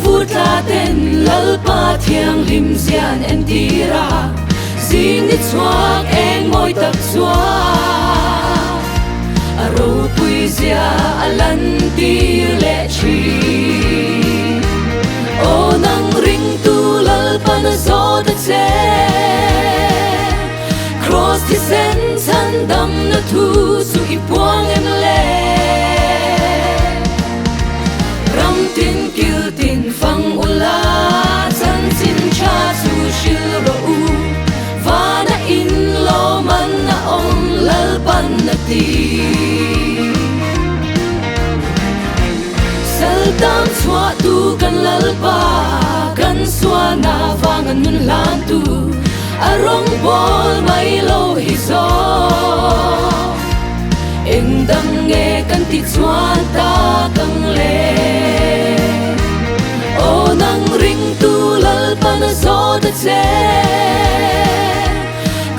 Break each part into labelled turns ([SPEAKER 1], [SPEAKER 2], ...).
[SPEAKER 1] vu tha ten lalpa thiang lim zian en tira zin ni chuak eng moi tak chua aro pui zia alan tir le chi o nang ring tu lalpa na zo ta che cross the sen san dam na thu su i puang em le ram tin kil tin fang ula san sin cha su shil ro u vana in lo man na om lal pan na ti sal tam chua tu kan lal pa kan swa na vangan nun lan tu arong bol mai lo hi zo eng dang nge kan ti chuan ta kang le o nang ring tu lal pan zo ta che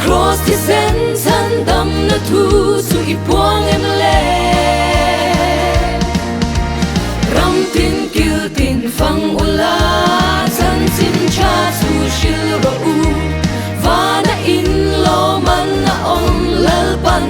[SPEAKER 1] cross ti sen san dam na thu su i puang em le ram tin kil tin fang ula san sin cha su shil ro u vana in lo man na om lal pan